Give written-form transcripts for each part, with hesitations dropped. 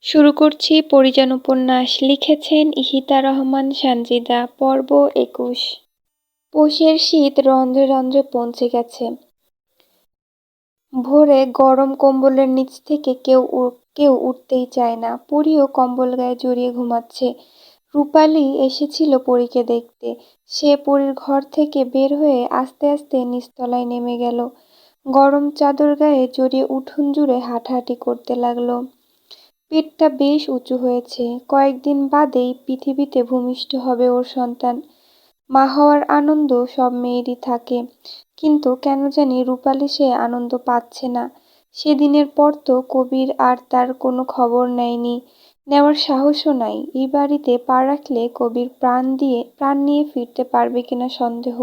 শুরু করছি পরিজন উপন্যাস। লিখেছেন ইশিতা রহমান সানজিদা। পর্ব ২১। পৌষের শীত রন্ধ্রে রন্ধ্রে পৌঁছে গেছে। ভোরে গরম কম্বলের নিচ থেকে কেউ উঠতেই চায় না। পরীও কম্বল গায়ে জড়িয়ে ঘুমাচ্ছে। রূপালি এসেছিল পরীকে দেখতে। সে পরীর ঘর থেকে বের হয়ে আস্তে আস্তে নিচতলায় নেমে গেল। গরম চাদর গায়ে জড়িয়ে উঠোন জুড়ে হাঁটাহাঁটি করতে লাগলো। পেটটা বেশ উঁচু হয়েছে। কয়েকদিন বাদেই পৃথিবীতে ভূমিষ্ঠ হবে ওর সন্তান। মা হওয়ার আনন্দ সব মেয়েরই থাকে, কিন্তু কেন জানি রূপালি সে আনন্দ পাচ্ছে না। সেদিনের পর তো কবির আর তার কোনো খবর নেয়নি, নেওয়ার সাহসও নাই। এই বাড়িতে পা রাখলে কবির প্রাণ নিয়ে ফিরতে পারবে কিনা সন্দেহ।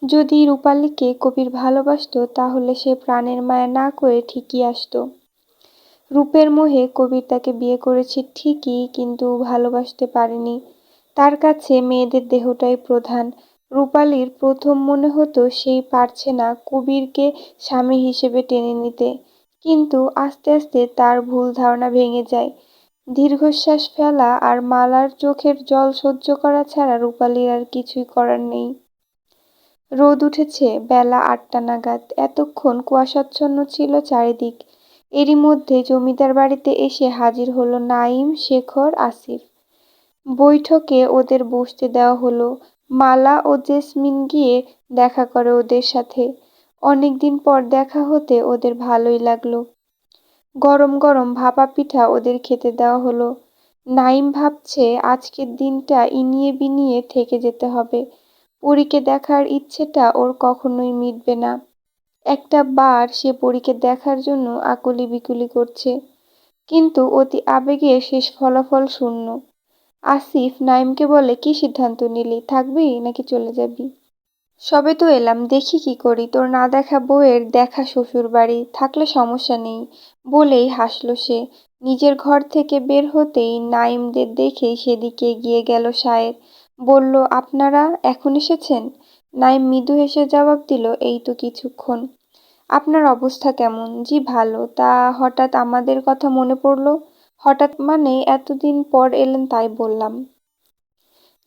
যদি রূপালিকে কবির ভালোবাসতো তাহলে সে প্রাণের মায়া না করে ঠিকই আসতো। রূপের মোহে কবির তাকে বিয়ে করেছে ঠিকই, কিন্তু ভালোবাসতে পারেনি। তার কাছে মেয়েদের দেহটাই প্রধান। রূপালির প্রথম মনে হতো সেই পারছে না কবিরকে স্বামী হিসেবে টেনে নিতে, কিন্তু আস্তে আস্তে তার ভুল ধারণা ভেঙে যায়। দীর্ঘশ্বাস ফেলা আর মালার চোখের জল সহ্য করা ছাড়া রূপালির আর কিছুই করার নেই। রোদ উঠেছে বেলা ৮টা নাগাদ। এতক্ষণ কুয়াশাচ্ছন্ন ছিল চারিদিক। এরই মধ্যে জমিদার বাড়িতে এসে হাজির হলো নাঈম, শেখর, আসিফ। বৈঠকে ওদের বসতে দেওয়া হলো। মালা ও জেসমিন গিয়ে দেখা করে ওদের সাথে। অনেকদিন পর দেখা হতে ওদের ভালোই লাগলো। গরম গরম ভাপা পিঠা ওদের খেতে দেওয়া হলো। নাঈম ভাবছে আজকের দিনটা ইনিয়ে বিনিয়ে থেকে যেতে হবে। পরীকে দেখার ইচ্ছেটা ওর কখনোই মিটবে না। একটা বার সে পরীকে দেখার জন্য আকুলি বিকুলি করছে, কিন্তু অতি আবেগে শেষ ফলাফল শূন্য। আসিফ নাঈমকে বলে, কি সিদ্ধান্ত নিলি, থাকবি নাকি চলে যাবি? সবে তো এলাম, দেখি কি করি। তোর না দেখা বউয়ের দেখা শ্বশুর বাড়ি, থাকলে সমস্যা নেই বলেই হাসল সে। নিজের ঘর থেকে বের হতেই নাঈমদের দেখেই সেদিকে এগিয়ে গেল শায়ের। বলল, আপনারা এখন এসেছেন? নাঈম মৃদু হেসে জবাব দিল, এই তো কিছুক্ষণ। আপনার অবস্থা কেমন? জি ভালো। তা হঠাৎ আমাদের কথা মনে পড়ল? হঠাৎ মানে এতদিন পর এলেন তাই বললাম।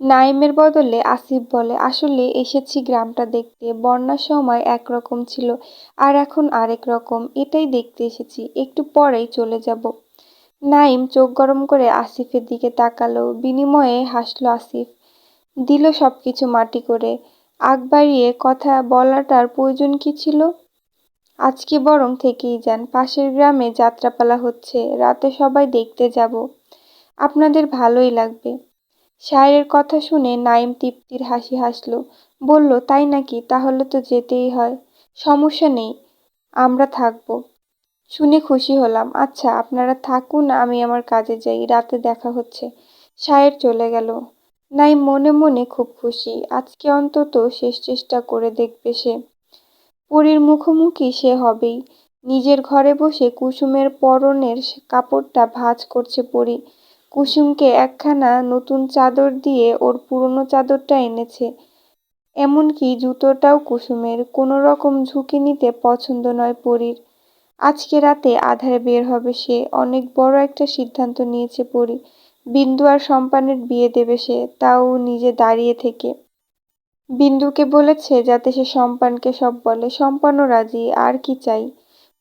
নাঈমের বদলে আসিফ বলে, আসলে এসেছি গ্রামটা দেখতে। বন্যার সময় একরকম ছিল, আর এখন আরেক রকম। এটাই দেখতে এসেছি, একটু পরেই চলে যাব। নাঈম চোখ গরম করে আসিফের দিকে তাকালো। বিনিময়ে হাসলো আসিফ। দিল সবকিছু মাটি করে। আগ বাড়িয়ে কথা বলাটার প্রয়োজন কি ছিল? আজকে বরং থেকেই যান। পাশের গ্রামে যাত্রাপালা হচ্ছে, রাতে সবাই দেখতে যাব। আপনাদের ভালোই লাগবে। শায়ের কথা শুনে নাঈম তৃপ্তির হাসি হাসল। বলল, তাই নাকি? তাহলে তো যেতেই হয়। সমস্যা নেই, আমরা থাকবো। শুনে খুশি হলাম। আচ্ছা আপনারা থাকুন, আমি আমার কাজে যাই, রাতে দেখা হচ্ছে। শায়ের চলে গেল। নাঈম মনে মনে খুব খুশি। আজকে অন্তত শেষ চেষ্টা করে দেখবে সে। পরীর মুখোমুখি সে হবেই। নিজের ঘরে বসে কুসুমের পরনের কাপড়টা ভাঁজ করছে পরী। কুসুমকে একখানা নতুন চাদর দিয়ে ওর পুরনো চাদরটা এনেছে। এমনকি জুতোটাও কুসুমের। কোনো রকম ঝুঁকি নিতে পছন্দ নয় পরীর। আজকে রাতে আঁধারে বের হবে সে। অনেক বড় একটা সিদ্ধান্ত নিয়েছে পরী। বিন্দু আর সম্পানের বিয়ে দেবে সে, তাও নিজে দাঁড়িয়ে থেকে। বিন্দুকে বলেছে যাতে সে সম্পানকে সব বলে। সম্পানও রাজি। আর কি চাই?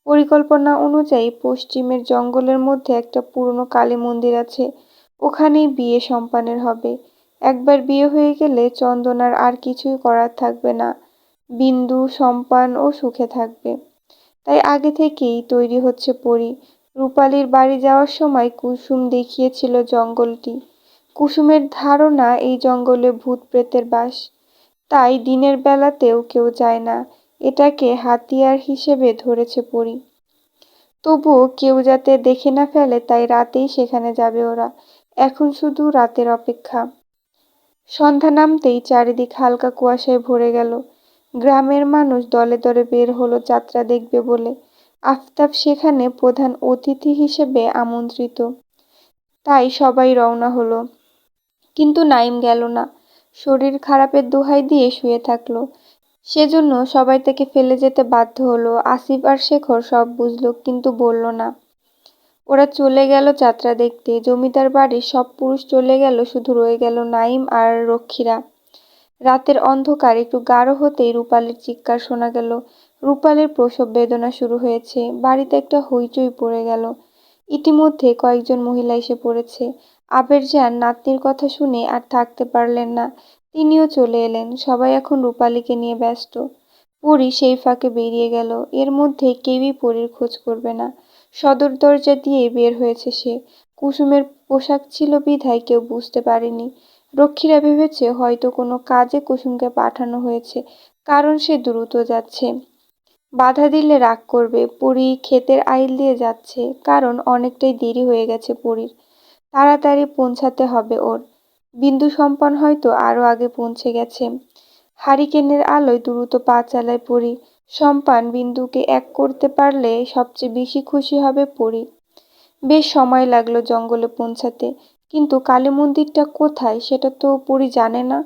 পরিকল্পনা অনুযায়ী পশ্চিমের জঙ্গলের মধ্যে একটা পুরনো কালী মন্দির আছে, ওখানেই বিয়ে সম্পানের হবে। একবার বিয়ে হয়ে গেলে চন্দনার আর কিছুই করার থাকবে না। বিন্দু, সম্পান ও সুখে থাকবে। তাই আগে থেকেই তৈরি হচ্ছে পরী। রূপালির বাড়ি যাওয়ার সময় কুসুম দেখিয়েছিল জঙ্গলটি। কুসুমের ধারণা এই জঙ্গলে ভূত প্রেতের বাস, তাই দিনের বেলাতেও কেউ যায় না। এটাকে হাতিয়ার হিসেবে ধরেছে পরী। তবুও কেউ যাতে দেখে না ফেলে, তাই রাতেই সেখানে যাবে ওরা। এখন শুধু রাতের অপেক্ষা। সন্ধ্যা নামতেই চারিদিক হালকা কুয়াশায় ভরে গেল। গ্রামের মানুষ দলে দলে বের হলো যাত্রা দেখবে বলে। আফতাব সেখানে প্রধান অতিথি হিসেবে আমন্ত্রিত, তাই সবাই রওনা হলো। কিন্তু নাঈম গেল না। শরীর খারাপের দোহাই দিয়ে শুয়ে থাকলো। সেজন্য সবাই তাকে ফেলে যেতে বাধ্য হলো। আসিফ আর শেখর সব বুঝলো, কিন্তু বলল না। ওরা চলে গেল যাত্রা দেখতে। জমিদার বাড়ির সব পুরুষ চলে গেল, শুধু রয়ে গেল নাইম আর রক্ষীরা। রাতের অন্ধকার একটু গাঢ় হতেই রূপালীর চিৎকার শোনা গেল। রূপালীর প্রসব বেদনা শুরু হয়েছে। বাড়িতে একটা হইচই পড়ে গেল। ইতিমধ্যে কয়েকজন মহিলা এসে পড়েছে। আবেরজান নাতনির কথা শুনে আর থাকতে পারলেন না, তিনিও চলে এলেন। সবাই এখন রূপালীকে নিয়ে ব্যস্ত। পরী সেই ফাঁকে বেরিয়ে গেল। এর মধ্যে কেউই পরীর খোঁজ করবে না। সদর দরজা দিয়ে বের হয়েছে সে। কুসুমের পোশাক ছিল বিধায় কেউ বুঝতে পারেনি। রক্ষীরা ভেবেছে হয়তো কোনো কাজে কুসুমকে পাঠানো হয়েছে, কারণ সে দ্রুত যাচ্ছে। বাধা দিলে রাগ করবে। পরী ক্ষেতের আইল দিয়ে যাচ্ছে, কারণ অনেকটাই দেরি হয়ে গেছে পরীর। তাড়াতাড়ি পৌঁছাতে হবে ওর। বিন্দু সম্পান হয়তো আরো আগে পৌঁছে গেছে। হারিকেনের আলোয় দ্রুত পা চালায় পরী। সম্পান বিন্দুকে এক করতে পারলে সবচেয়ে বেশি খুশি হবে পরী। বেশ সময় লাগলো জঙ্গলে পৌঁছাতে, কিন্তু কালী মন্দিরটা কোথায় সেটা তো পরী জানে না।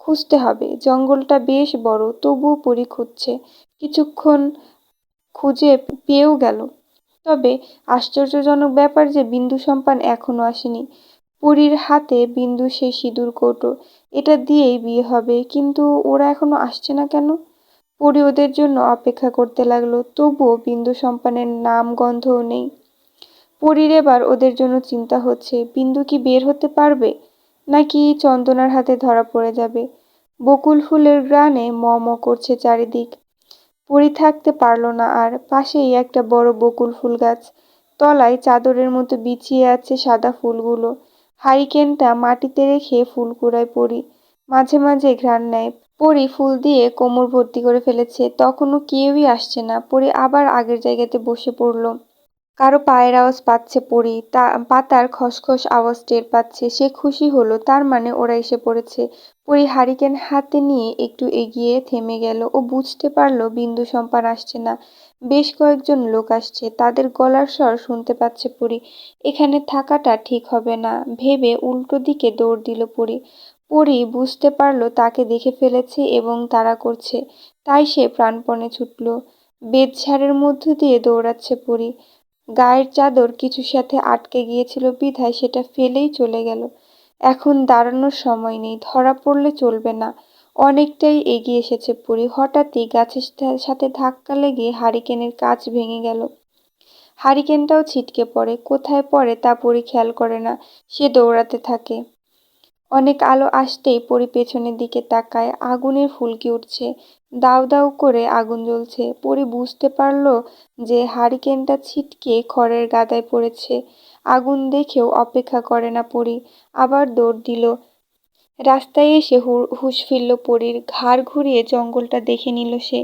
খুঁজতে হবে। জঙ্গলটা বেশ বড়, তবুও পরী খুঁজছে। কিছুক্ষণ খুঁজে পেয়েও গেল। তবে আশ্চর্যজনক ব্যাপার যে বিন্দু সম্পান এখনো আসেনি। পরীর হাতে বিন্দু সেই সিঁদুর কৌটো, এটা দিয়েই বিয়ে হবে, কিন্তু ওরা এখনো আসছে না কেন? পরী ওদের জন্য অপেক্ষা করতে লাগলো, তবুও বিন্দু সম্পানের নাম গন্ধও নেই। পরীর এবার ওদের জন্য চিন্তা হচ্ছে, বিন্দু কি বের হতে পারবে, নাকি চন্দনার হাতে ধরা পড়ে যাবে। বকুল ফুলের গ্রানে ম ম করছে চারিদিক। পরী থাকতে পারল না আর। পাশেই একটা বড় বকুল ফুল গাছ, তলায় চাদরের মতো বিছিয়ে আছে সাদা ফুলগুলো। হারিকেনটা মাটিতে রেখে ফুল কুড়ায় পরী। মাঝে মাঝে ঘ্রাণ নেয়। পরী ফুল দিয়ে কোমর ভর্তি করে ফেলেছে, তখনও কেউই আসছে না। পরী আবার আগের জায়গাতে বসে পড়ল। কারো পায়ের আওয়াজ পাচ্ছে পরী, পাতার খসখস আওয়াজ টের পাচ্ছে। সে খুশি হলো, তার মানে ওরা এসে পড়েছে। পরী হারিকেন হাতে নিয়ে একটু এগিয়ে থেমে গেল। ও বুঝতে পারলো বিন্দু সম্পান আসছে না, বেশ কয়েকজন লোক আসছে। তাদের গলার স্বর শুনতে পাচ্ছে পরী। এখানে থাকাটা ঠিক হবে না ভেবে উল্টো দিকে দৌড় দিল পরী। পরী বুঝতে পারলো তাকে দেখে ফেলেছে এবং তাড়া করছে, তাই সে প্রাণপণে ছুটল। বেতঝাড়ের মধ্য দিয়ে দৌড়াচ্ছে পরী। গায়ের চাদর কিছুর সাথে আটকে গিয়েছিল বিধায় সেটা ফেলেই চলে গেল। এখন দাঁড়ানোর সময় নেই, ধরা পড়লে চলবে না। অনেকটাই এগিয়ে এসেছে পরী। হঠাৎই গাছের সাথে ধাক্কা লেগে হারিকেনের কাঁচ ভেঙে গেল। হারিকেনটাও ছিটকে পড়ে। কোথায় পড়ে তা পরী খেয়াল করে না। সে দৌড়াতে থাকে। অনেক আলো আসতেই পরী পেছনের দিকে তাকায়। আগুনের ফুলকি উঠছে, দাউ দাউ করে আগুন জ্বলছে। পরী বুঝতে পারল যে হারিকেনটা ছিটকে খড়ের গাদায় পড়েছে। আগুন দেখেও অপেক্ষা করে না পরী, আবার দৌড় দিল। রাস্তায় এসে হুঁশ ফিরল পরীর। ঘাড় ঘুরিয়ে জঙ্গলটা দেখে নিল সে।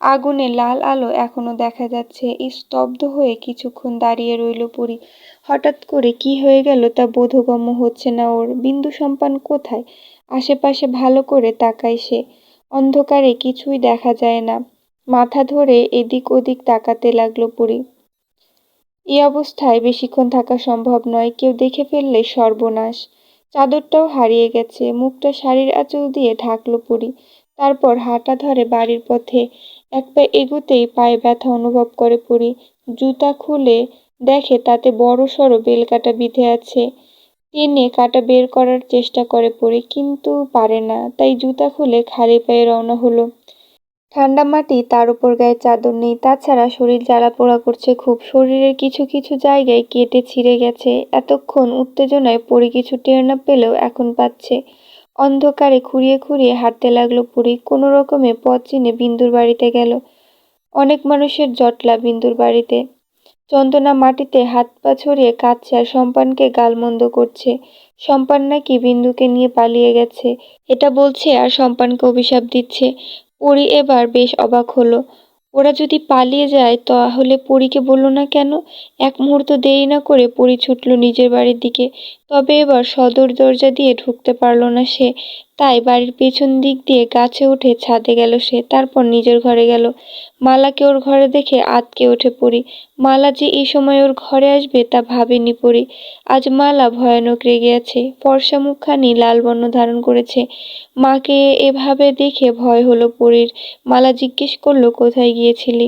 আগুনে লাল আলো এখনো দেখা যাচ্ছে। স্তব্ধ হয়ে কিছুক্ষণ দাঁড়িয়ে রইল পরী। হঠাৎ করে কি হয়ে গেল তা বোধগম্য হচ্ছে না ওর। বিন্দু সম্পান কোথায়? আশেপাশে ভালো করে তাকায় সে। অন্ধকারে কিছুই দেখা যায় না। মাথা ধরে এদিক ওদিক তাকাতে লাগলো পরী। এই অবস্থায় বেশিক্ষণ থাকা সম্ভব নয়, কেউ দেখে ফেললে সর্বনাশ। চাদরটাও হারিয়ে গেছে। মুখটা শাড়ির আঁচল দিয়ে ঢাকলো পরী। তারপর হাঁটা ধরে বাড়ির পথে। এক পা এগোতেই পায়ে ব্যথা অনুভব করে পরী। জুতা খুলে দেখে তাতে বড় সড় বেলকাটা বিঁধে আছে। টেনে কাটা বের করার চেষ্টা করে পরী, কিন্তু পারে না। তাই জুতা খুলে খালি পায়ে রওনা হলো। ঠান্ডা মাটি, তার উপর গায়ে চাদর নেই। তাছাড়া শরীর জ্বালা-পোড়া করছে খুব। শরীরের কিছু কিছু জায়গায় কেটে ছিঁড়ে গেছে। এতক্ষণ উত্তেজনায় পরী কিছু টের না পেলেও এখন পাচ্ছে। অন্ধকারে খুঁড়িয়ে খুঁড়িয়ে হাঁটতে লাগলো পরী। কোনো রকমে পথ চিনে বিন্দুর বাড়িতে গেল। অনেক মানুষের জটলা বিন্দুর বাড়িতে। চন্দনা মাটিতে হাত পা ছড়িয়ে কাঁদছে আর সম্পানকে গালমন্দ করছে। সম্পান নাকি বিন্দুকে নিয়ে পালিয়ে গেছে, এটা বলছে আর সম্পানকে অভিশাপ দিচ্ছে। পরী এবার বেশ অবাক হলো। ওরা যদি পালিয়ে যায় তাহলে পরীকে বলল না কেন? এক মুহূর্ত দেরি না করে পরী ছুটল নিজের বাড়ির দিকে। তবে এবার সদর দরজা দিয়ে ঢুকতে পারল না সে। তাই বাড়ির পেছন দিক দিয়ে গাছে উঠে ছাদে গেল সে। তারপর নিজের ঘরে গেল। মালাকে ওর ঘরে দেখে আঁতকে ওঠে পরী। মালা যে এই সময় ওর ঘরে আসবে তা ভাবেনি পরী। আজ মালা ভয়ানক রেগে আছে। ফর্সা মুখখানি লাল বর্ণ ধারণ করেছে। মাকে এভাবে দেখে ভয় হলো পরীর। মালা জিজ্ঞেস করলো, কোথায় গিয়েছিলি?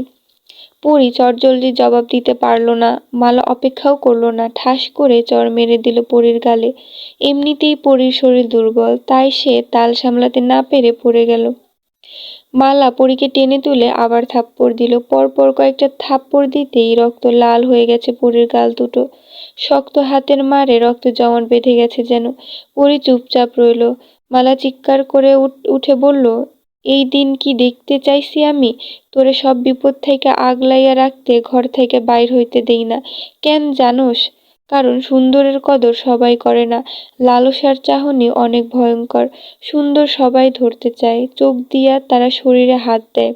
পরী চটজলদি জবাব দিতে পারল না। মালা অপেক্ষাও করল না, ঠাস করে চড় মেরে দিল পরীর গালে। এমনিতেই পরীর শরীর দুর্বল, তাই সে তাল সামলাতে না পেরে পড়ে গেল। মালা পরীকে টেনে তুলে আবার থাপ্পড় দিল। পরপর কয়েকটা থাপ্পড় দিতেই রক্ত লাল হয়ে গেছে পরীর গাল দুটো। শক্ত হাতের মারে রক্ত জমাট বেঁধে গেছে যেন। পরী চুপচাপ রইল। মালা চিৎকার করে উঠে বলল, এই দিন কি দেখতে চাইছি আমি? তোরে সব বিপদ থেকে আগলাইয়া রাখতে ঘর থেকে বাইর হইতে দেই না। কেন জানোস? কারণ সুন্দরের কদর সবাই করে না। লালসার চাহনি অনেক ভয়ঙ্কর। সুন্দর সবাই ধরতে চায়, চোখ দিয়া তারা শরীরে হাত দেয়।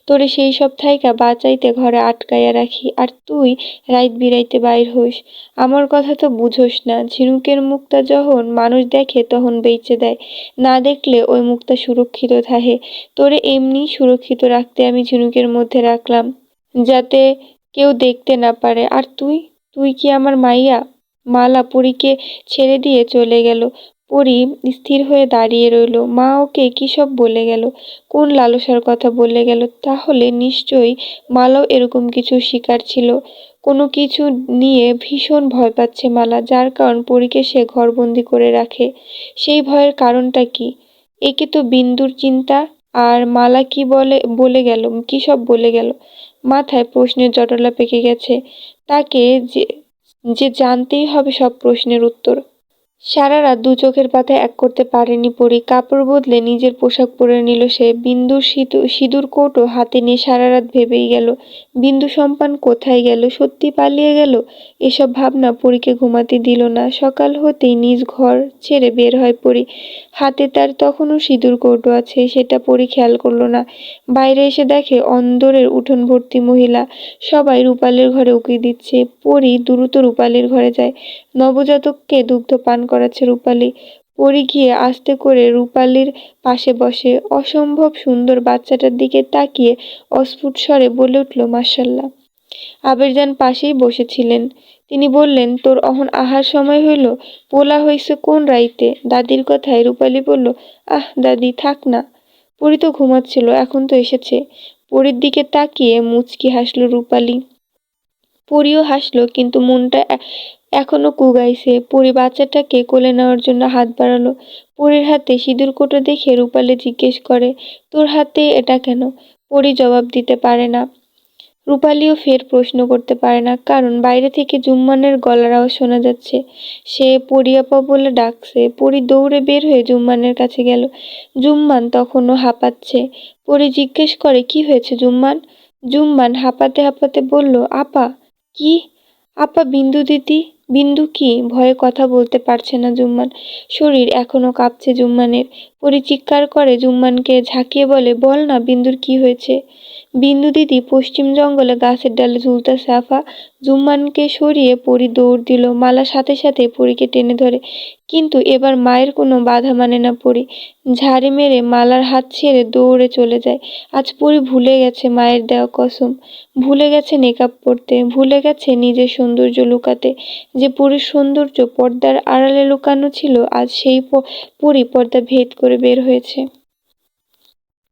তোরে সেই সব থাইকা বাঁচাইতে ঘরে আটকাইয়া রাখি, আর তুই রাইত বিরাইতে বাইর হইস। আমার কথা তো বুঝোস না। ঝিনুকের মুক্তা যখন মানুষ দেখে তখন বেচে দেয়, না দেখলে ওই মুক্তা সুরক্ষিত থাহে। তোরে এমনি সুরক্ষিত রাখতে আমি ঝিনুকের মধ্যে রাখলাম, যাতে কেউ দেখতে না পারে। আর তুই, তুই কি আমার মাইয়া? মালা পরীকে ছেড়ে দিয়ে চলে গেল। পরী স্থির হয়ে দাঁড়িয়ে রইল। মা ওকে কি সব বলে গেল? কোন লালসার কথা বলে গেল? তাহলে নিশ্চয়ই মালাও এরকম কিছু শিকার ছিল। কোনো কিছু নিয়ে ভীষণ ভয় পাচ্ছে মালা, যার কারণ পরীকে সে ঘরবন্দি করে রাখে। সেই ভয়ের কারণটা কি? একে তো বিন্দুর চিন্তা। আর মালা কি বলে গেল, কি সব বলে গেল? মাথায় প্রশ্নের জটলা পেকে গেছে। তাকে যে যে জানতেই হবে সব প্রশ্নের উত্তর। সারা রাত দু চোখের পাতায় এক করতে পারেনি পরী। কাপড় বদলে নিজের পোশাক পরে নিল সে। বিন্দুর সিঁদুর কৌটো হাতে নিয়ে সারা রাত ভেবেই গেল, বিন্দু সম্পান কোথায় গেল? সত্যি পালিয়ে গেল? এসব ভাবনা পরীকে ঘুমাতে দিল না। সকাল হতেই নিজ ঘর ছেড়ে বের হয় পরী। হাতে তার তখনও সিঁদুর কৌটো আছে, সেটা পরী খেয়াল করল না। বাইরে এসে দেখে অন্দরের উঠোন ভর্তি মহিলা। সবাই রূপালীর ঘরে উকি দিচ্ছে। পরী দ্রুত রূপালীর ঘরে যায়। নবজাতককে দুগ্ধ পান করাচ্ছে রূপালী। পরী গিয়ে আস্তে করে রূপালীর পাশে বসে। অসম্ভব সুন্দর বাচ্চাটার দিকে তাকিয়ে অস্ফুট স্বরে বলে উঠল, মাশাআল্লাহ। আবেরজান পাশেই বসেছিলেন। তিনি বললেন, তোর অহন আহার সময় হইল? পোলা হইছে কোন রাইতে? দাদির কথায় রূপালী বলল, আহ দাদি থাক না। পরী তো ঘুমাচ্ছিল, এখন তো এসেছে। পরীর দিকে তাকিয়ে মুচকি হাসল রূপালী। পরীও হাসল, কিন্তু মনটা এখনো কুগাইছে। পরী বাচ্চাটাকে কোলে নেওয়ার জন্য হাত বাড়ালো। পরীর হাতে সিঁদুর কৌটো দেখে রূপালী জিজ্ঞেস করে, তোর হাতে এটা কেন? পরী জবাব দিতে পারে না। রূপালীও ফের প্রশ্ন করতে পারে না, কারণ বাইরে থেকে জুম্মানের গলার আওয়াজ শোনা যাচ্ছে। সে পরী আপা বলে ডাকছে। পরী দৌড়ে বের হয়ে জুম্মানের কাছে গেল। জুম্মান তখনও হাঁপাচ্ছে। পরী জিজ্ঞেস করে, কি হয়েছে জুম্মান? জুম্মান হাঁপাতে হাঁপাতে বলল, আপা। কি? আপা বিন্দু দিদি? বিন্দু কি? ভয়ে কথা বলতে পারছে না জুম্মান। শরীর এখনো কাঁপছে জুম্মানের। পরী চিৎকার করে জুম্মানকে ঝাঁকিয়ে বলে, বল না বিন্দুর কি হয়েছে? বিন্দু দিদি পশ্চিম জঙ্গলে গাছের ডালে ঝুলতেছে আফা। জুম্মানকে সরিয়ে পরী দৌড় দিল। মালা সাথে সাথে পরীকে টেনে ধরে, কিন্তু এবার মায়ের কোনো বাধা মানে না পরী। ঝাড়ি মেরে মালার হাত ছেড়ে দৌড়ে চলে যায়। আজ পরী ভুলে গেছে মায়ের দেওয়া কসম, ভুলে গেছে নেকাব পরতে, ভুলে গেছে নিজের সৌন্দর্য লুকাতে। যে পরীর সৌন্দর্য পর্দার আড়ালে লুকানো ছিল, আজ সেই পরী পর্দা ভেদ করে বের হয়েছে।